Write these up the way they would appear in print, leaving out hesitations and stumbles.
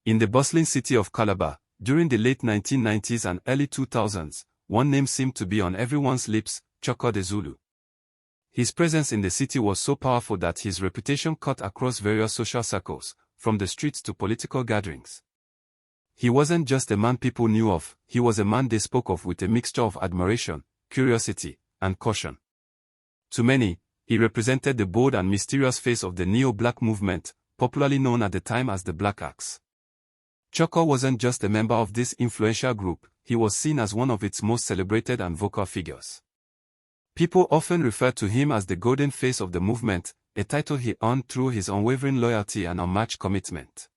In the bustling city of Calabar, during the late 1990s and early 2000s, one name seemed to be on everyone's lips: Cha-Kah the Zulu. His presence in the city was so powerful that his reputation cut across various social circles, from the streets to political gatherings. He wasn't just a man people knew of, he was a man they spoke of with a mixture of admiration, curiosity, and caution. To many, he represented the bold and mysterious face of the neo-black movement, popularly known at the time as the Black Axe. Choco wasn't just a member of this influential group, he was seen as one of its most celebrated and vocal figures. People often refer to him as the golden face of the movement, a title he earned through his unwavering loyalty and unmatched commitment.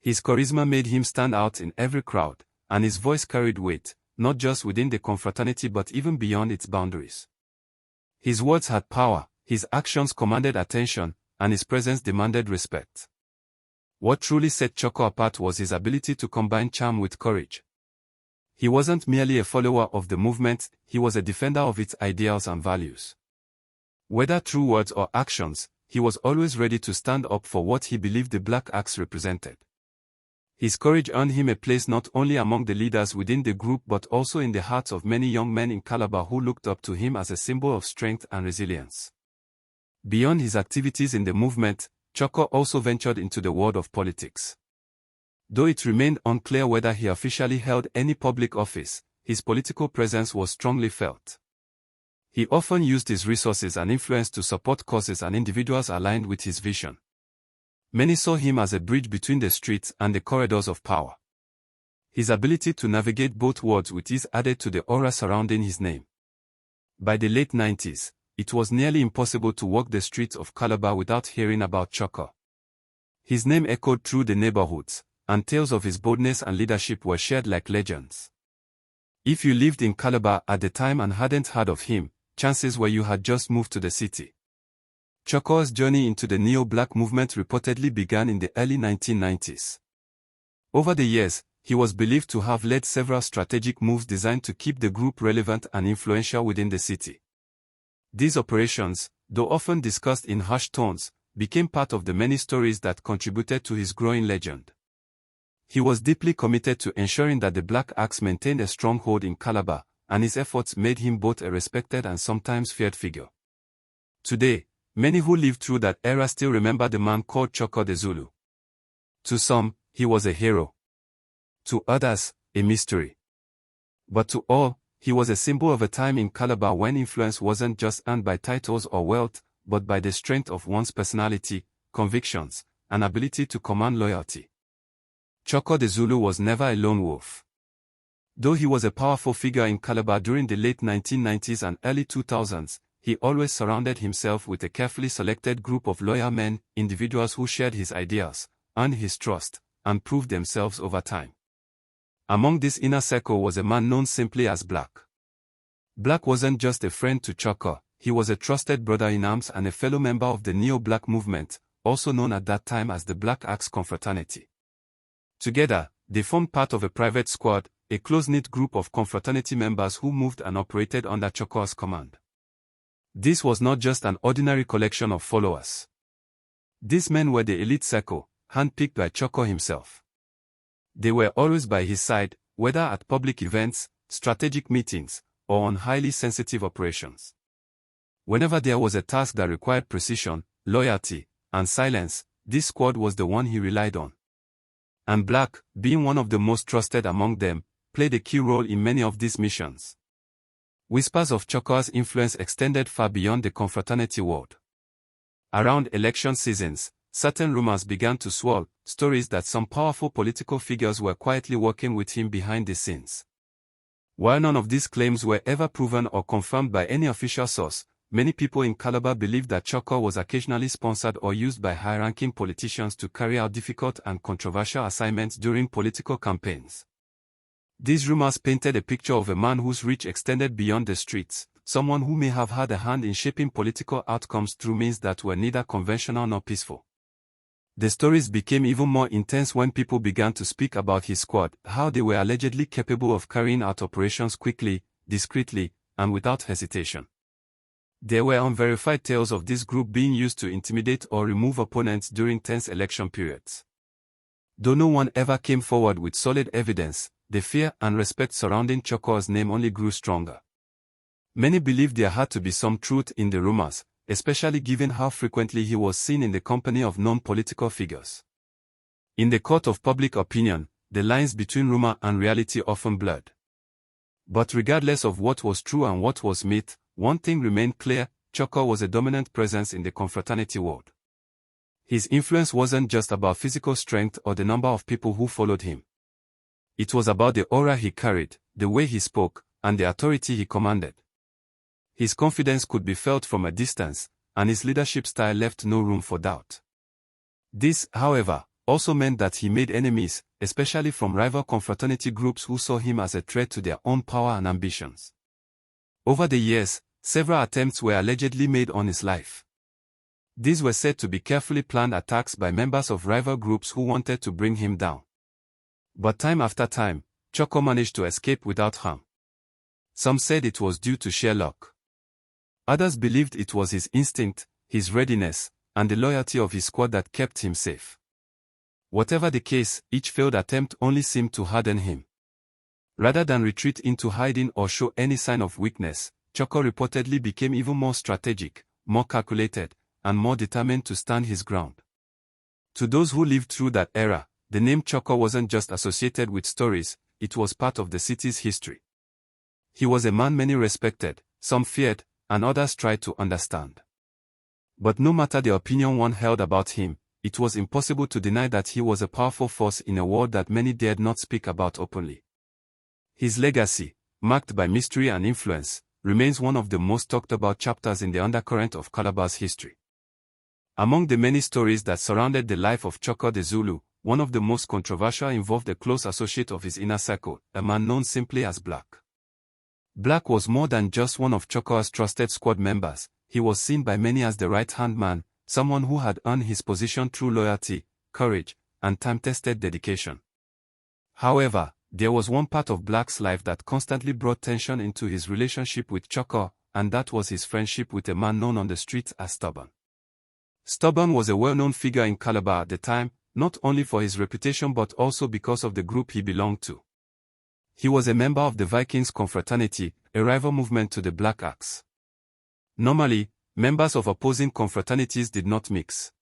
His charisma made him stand out in every crowd, and his voice carried weight, not just within the Confraternity but even beyond its boundaries. His words had power, his actions commanded attention, and his presence demanded respect. What truly set Choco apart was his ability to combine charm with courage. He wasn't merely a follower of the movement, he was a defender of its ideals and values. Whether through words or actions, he was always ready to stand up for what he believed the Black Axe represented. His courage earned him a place not only among the leaders within the group but also in the hearts of many young men in Calabar who looked up to him as a symbol of strength and resilience. Beyond his activities in the movement, Choco also ventured into the world of politics. Though it remained unclear whether he officially held any public office, his political presence was strongly felt. He often used his resources and influence to support causes and individuals aligned with his vision. Many saw him as a bridge between the streets and the corridors of power. His ability to navigate both worlds with ease added to the aura surrounding his name. By the late 90s, it was nearly impossible to walk the streets of Calabar without hearing about Chaka. His name echoed through the neighborhoods, and tales of his boldness and leadership were shared like legends. If you lived in Calabar at the time and hadn't heard of him, chances were you had just moved to the city. Chaka's journey into the neo-black movement reportedly began in the early 1990s. Over the years, he was believed to have led several strategic moves designed to keep the group relevant and influential within the city. These operations, though often discussed in hushed tones, became part of the many stories that contributed to his growing legend. He was deeply committed to ensuring that the Black Axe maintained a stronghold in Calabar, and his efforts made him both a respected and sometimes feared figure. Today, many who lived through that era still remember the man called Cha-Kah the Zulu. To some, he was a hero. To others, a mystery. But to all, he was a symbol of a time in Calabar when influence wasn't just earned by titles or wealth, but by the strength of one's personality, convictions, and ability to command loyalty. Cha-Kah the Zulu was never a lone wolf. Though he was a powerful figure in Calabar during the late 1990s and early 2000s, he always surrounded himself with a carefully selected group of loyal men, individuals who shared his ideas, earned his trust, and proved themselves over time. Among this inner circle was a man known simply as Black. Black wasn't just a friend to Chaka, he was a trusted brother in arms and a fellow member of the neo-black movement, also known at that time as the Black Axe Confraternity. Together, they formed part of a private squad, a close-knit group of confraternity members who moved and operated under Chaka's command. This was not just an ordinary collection of followers. These men were the elite circle, handpicked by Chaka himself. They were always by his side, whether at public events, strategic meetings, or on highly sensitive operations. Whenever there was a task that required precision, loyalty, and silence, this squad was the one he relied on. And Black, being one of the most trusted among them, played a key role in many of these missions. Whispers of Chaka's influence extended far beyond the confraternity world. Around election seasons, certain rumors began to swirl, stories that some powerful political figures were quietly working with him behind the scenes. While none of these claims were ever proven or confirmed by any official source, many people in Calabar believed that Chaka was occasionally sponsored or used by high-ranking politicians to carry out difficult and controversial assignments during political campaigns. These rumors painted a picture of a man whose reach extended beyond the streets, someone who may have had a hand in shaping political outcomes through means that were neither conventional nor peaceful. The stories became even more intense when people began to speak about his squad, how they were allegedly capable of carrying out operations quickly, discreetly, and without hesitation. There were unverified tales of this group being used to intimidate or remove opponents during tense election periods. Though no one ever came forward with solid evidence, the fear and respect surrounding Choco's name only grew stronger. Many believed there had to be some truth in the rumors, especially given how frequently he was seen in the company of known political figures. In the court of public opinion, the lines between rumor and reality often blurred. But regardless of what was true and what was myth, one thing remained clear: Chaka was a dominant presence in the confraternity world. His influence wasn't just about physical strength or the number of people who followed him. It was about the aura he carried, the way he spoke, and the authority he commanded. His confidence could be felt from a distance, and his leadership style left no room for doubt. This, however, also meant that he made enemies, especially from rival confraternity groups who saw him as a threat to their own power and ambitions. Over the years, several attempts were allegedly made on his life. These were said to be carefully planned attacks by members of rival groups who wanted to bring him down. But time after time, Choco managed to escape without harm. Some said it was due to sheer luck. Others believed it was his instinct, his readiness, and the loyalty of his squad that kept him safe. Whatever the case, each failed attempt only seemed to harden him. Rather than retreat into hiding or show any sign of weakness, Choco reportedly became even more strategic, more calculated, and more determined to stand his ground. To those who lived through that era, the name Choco wasn't just associated with stories, it was part of the city's history. He was a man many respected, some feared, and others tried to understand. But no matter the opinion one held about him, it was impossible to deny that he was a powerful force in a world that many dared not speak about openly. His legacy, marked by mystery and influence, remains one of the most talked about chapters in the undercurrent of Calabar's history. Among the many stories that surrounded the life of Cha-Kah the Zulu, one of the most controversial involved a close associate of his inner circle, a man known simply as Black. Black was more than just one of Cha-Kah's trusted squad members. He was seen by many as the right-hand man, someone who had earned his position through loyalty, courage, and time-tested dedication. However, there was one part of Black's life that constantly brought tension into his relationship with Cha-Kah, and that was his friendship with a man known on the streets as Stubborn. Stubborn was a well-known figure in Calabar at the time, not only for his reputation but also because of the group he belonged to. He was a member of the Vikings Confraternity, a rival movement to the Black Axe. Normally, members of opposing confraternities did not mix.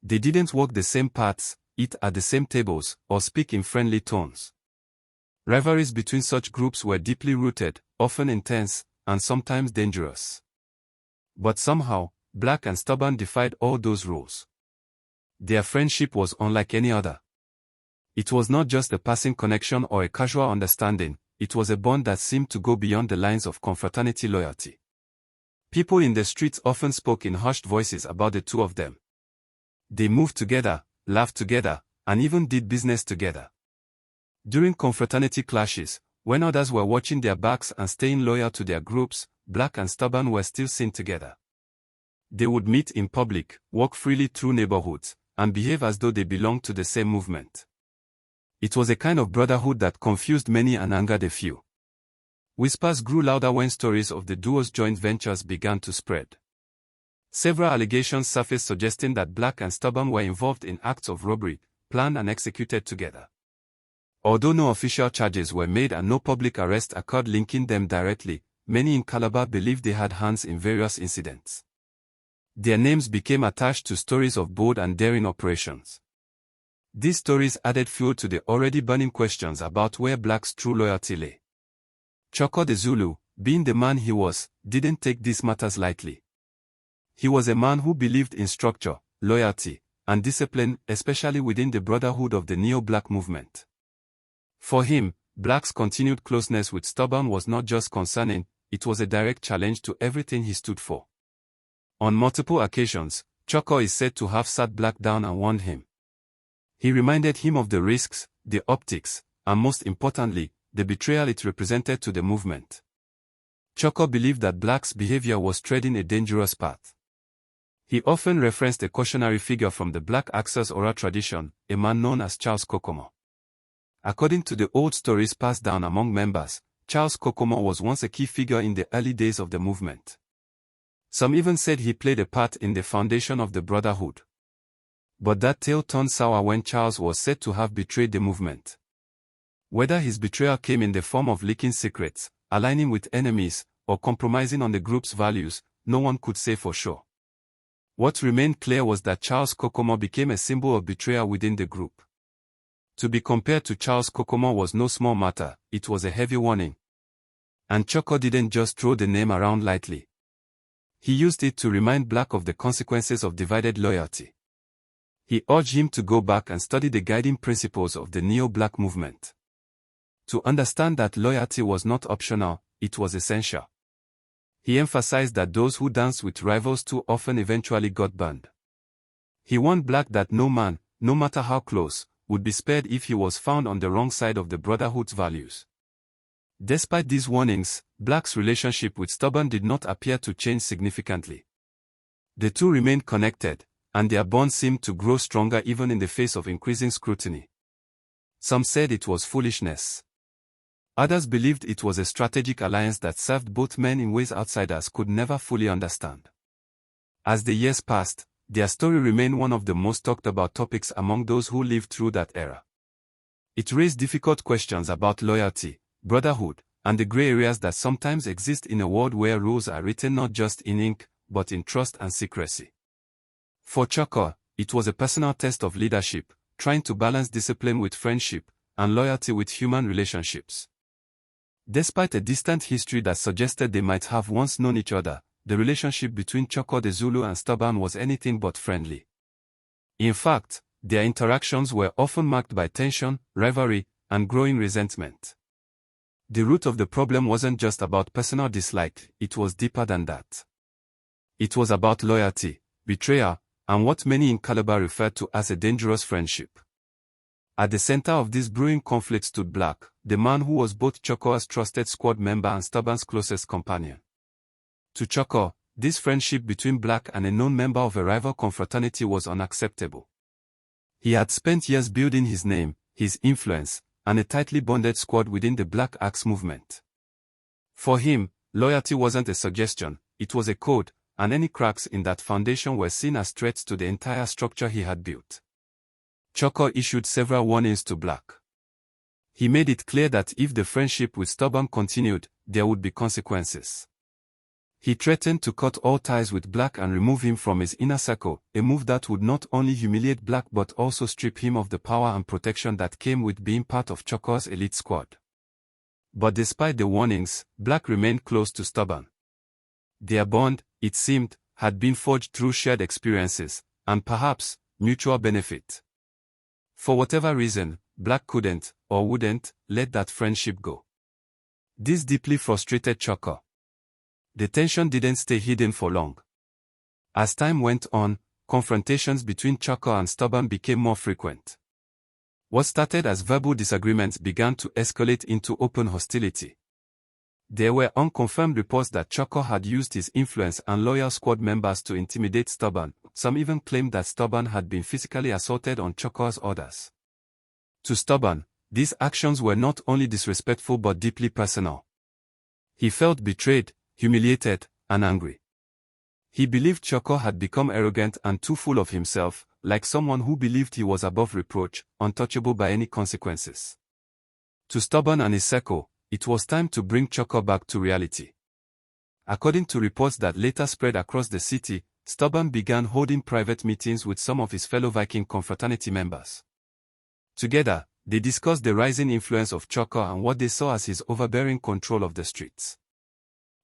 They didn't walk the same paths, eat at the same tables, or speak in friendly tones. Rivalries between such groups were deeply rooted, often intense, and sometimes dangerous. But somehow, Black and Stubborn defied all those rules. Their friendship was unlike any other. It was not just a passing connection or a casual understanding, it was a bond that seemed to go beyond the lines of confraternity loyalty. People in the streets often spoke in hushed voices about the two of them. They moved together, laughed together, and even did business together. During confraternity clashes, when others were watching their backs and staying loyal to their groups, Black and Stubborn were still seen together. They would meet in public, walk freely through neighborhoods, and behave as though they belonged to the same movement. It was a kind of brotherhood that confused many and angered a few. Whispers grew louder when stories of the duo's joint ventures began to spread. Several allegations surfaced suggesting that Black and Stubborn were involved in acts of robbery, planned and executed together. Although no official charges were made and no public arrest occurred linking them directly, many in Calabar believed they had hands in various incidents. Their names became attached to stories of bold and daring operations. These stories added fuel to the already burning questions about where Black's true loyalty lay. Cha-Kah the Zulu, being the man he was, didn't take these matters lightly. He was a man who believed in structure, loyalty, and discipline, especially within the brotherhood of the neo-Black movement. For him, Black's continued closeness with Stubborn was not just concerning, it was a direct challenge to everything he stood for. On multiple occasions, Choco is said to have sat Black down and warned him. He reminded him of the risks, the optics, and most importantly, the betrayal it represented to the movement. Choco believed that Black's behavior was treading a dangerous path. He often referenced a cautionary figure from the Black Axe's oral tradition, a man known as Charles Kokomo. According to the old stories passed down among members, Charles Kokomo was once a key figure in the early days of the movement. Some even said he played a part in the foundation of the Brotherhood. But that tale turned sour when Charles was said to have betrayed the movement. Whether his betrayal came in the form of leaking secrets, aligning with enemies, or compromising on the group's values, no one could say for sure. What remained clear was that Charles Kokomo became a symbol of betrayal within the group. To be compared to Charles Kokomo was no small matter, it was a heavy warning. And Choco didn't just throw the name around lightly. He used it to remind Black of the consequences of divided loyalty. He urged him to go back and study the guiding principles of the neo-Black movement. To understand that loyalty was not optional, it was essential. He emphasized that those who danced with rivals too often eventually got burned. He warned Black that no man, no matter how close, would be spared if he was found on the wrong side of the Brotherhood's values. Despite these warnings, Black's relationship with Stubborn did not appear to change significantly. The two remained connected, and their bond seemed to grow stronger even in the face of increasing scrutiny. Some said it was foolishness. Others believed it was a strategic alliance that served both men in ways outsiders could never fully understand. As the years passed, their story remained one of the most talked about topics among those who lived through that era. It raised difficult questions about loyalty, brotherhood, and the gray areas that sometimes exist in a world where rules are written not just in ink, but in trust and secrecy. For Chaka, it was a personal test of leadership, trying to balance discipline with friendship, and loyalty with human relationships. Despite a distant history that suggested they might have once known each other, the relationship between Cha-Kah the Zulu and Stubborn was anything but friendly. In fact, their interactions were often marked by tension, rivalry, and growing resentment. The root of the problem wasn't just about personal dislike, it was deeper than that. It was about loyalty, betrayal, and what many in Calabar referred to as a dangerous friendship. At the center of this brewing conflict stood Black, the man who was both Choco's trusted squad member and Stubborn's closest companion. To Cha-Kah, this friendship between Black and a known member of a rival confraternity was unacceptable. He had spent years building his name, his influence, and a tightly bonded squad within the Black Axe movement. For him, loyalty wasn't a suggestion, it was a code, and any cracks in that foundation were seen as threats to the entire structure he had built. Cha-Kah issued several warnings to Black. He made it clear that if the friendship with Stubborn continued, there would be consequences. He threatened to cut all ties with Black and remove him from his inner circle, a move that would not only humiliate Black but also strip him of the power and protection that came with being part of Cha-Kah's elite squad. But despite the warnings, Black remained close to Stubborn. Their bond, it seemed, had been forged through shared experiences, and perhaps, mutual benefit. For whatever reason, Black couldn't, or wouldn't, let that friendship go. This deeply frustrated Cha-Kah. The tension didn't stay hidden for long. As time went on, confrontations between Cha-Kah and Stubborn became more frequent. What started as verbal disagreements began to escalate into open hostility. There were unconfirmed reports that Cha-Kah had used his influence and loyal squad members to intimidate Stubborn. Some even claimed that Stubborn had been physically assaulted on Cha-Kah's orders. To Stubborn, these actions were not only disrespectful but deeply personal. He felt betrayed, humiliated, and angry. He believed Cha-Kah had become arrogant and too full of himself, like someone who believed he was above reproach, untouchable by any consequences. To Stubborn and his circle, it was time to bring Cha-Kah back to reality. According to reports that later spread across the city, Stubborn began holding private meetings with some of his fellow Viking confraternity members. Together, they discussed the rising influence of Cha-Kah and what they saw as his overbearing control of the streets.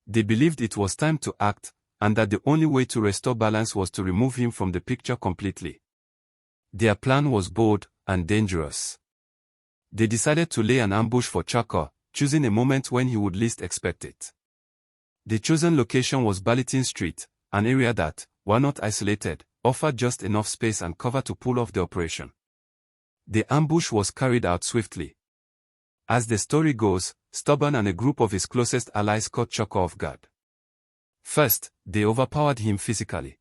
They believed it was time to act, and that the only way to restore balance was to remove him from the picture completely. Their plan was bold and dangerous. They decided to lay an ambush for Cha-Kah, choosing a moment when he would least expect it. The chosen location was Ballitin Street, an area that, while not isolated, offered just enough space and cover to pull off the operation. The ambush was carried out swiftly. As the story goes, Stubborn and a group of his closest allies caught Cha-Kah off guard. First, they overpowered him physically.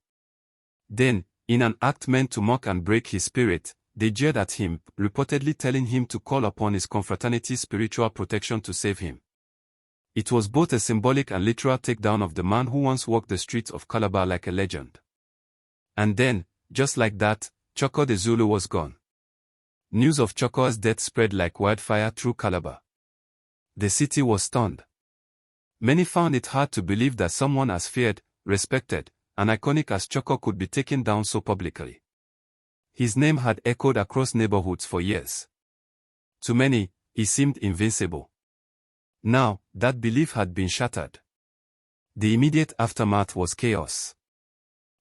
Then, in an act meant to mock and break his spirit, they jeered at him, reportedly telling him to call upon his confraternity's spiritual protection to save him. It was both a symbolic and literal takedown of the man who once walked the streets of Calabar like a legend. And then, just like that, Cha-Kah the Zulu was gone. News of Cha-Kah's death spread like wildfire through Calabar. The city was stunned. Many found it hard to believe that someone as feared, respected, and iconic as Choco could be taken down so publicly. His name had echoed across neighborhoods for years. To many, he seemed invincible. Now, that belief had been shattered. The immediate aftermath was chaos.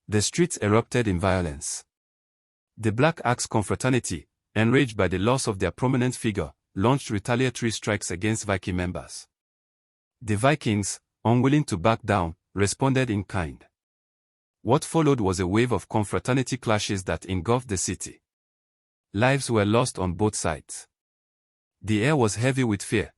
The streets erupted in violence. The Black Axe Confraternity, enraged by the loss of their prominent figure, launched retaliatory strikes against Viking members. The Vikings, unwilling to back down, responded in kind. What followed was a wave of confraternity clashes that engulfed the city. Lives were lost on both sides. The air was heavy with fear.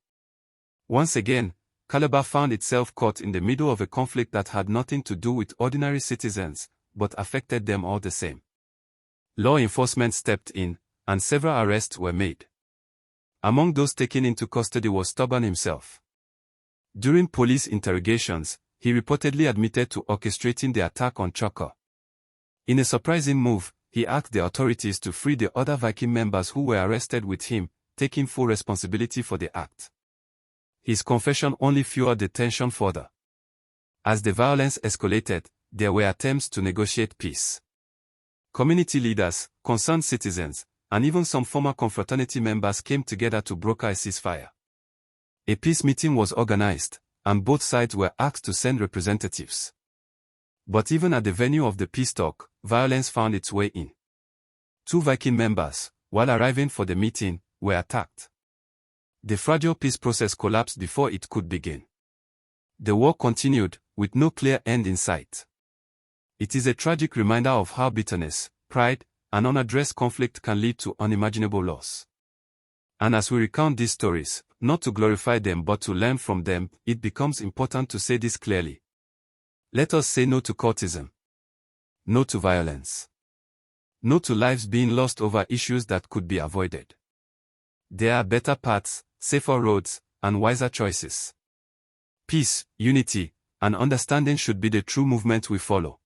Once again, Calabar found itself caught in the middle of a conflict that had nothing to do with ordinary citizens, but affected them all the same. Law enforcement stepped in, and several arrests were made. Among those taken into custody was Stubborn himself. During police interrogations, he reportedly admitted to orchestrating the attack on Chaka. In a surprising move, he asked the authorities to free the other Viking members who were arrested with him, taking full responsibility for the act. His confession only fueled the tension further. As the violence escalated, there were attempts to negotiate peace. Community leaders, concerned citizens, and even some former confraternity members came together to broker a ceasefire. A peace meeting was organized, and both sides were asked to send representatives. But even at the venue of the peace talk, violence found its way in. 2 Viking members, while arriving for the meeting, were attacked. The fragile peace process collapsed before it could begin. The war continued, with no clear end in sight. It is a tragic reminder of how bitterness, pride, and unaddressed conflict can lead to unimaginable loss. And as we recount these stories, not to glorify them but to learn from them, it becomes important to say this clearly. Let us say no to cultism. No to violence. No to lives being lost over issues that could be avoided. There are better paths, safer roads, and wiser choices. Peace, unity, and understanding should be the true movement we follow.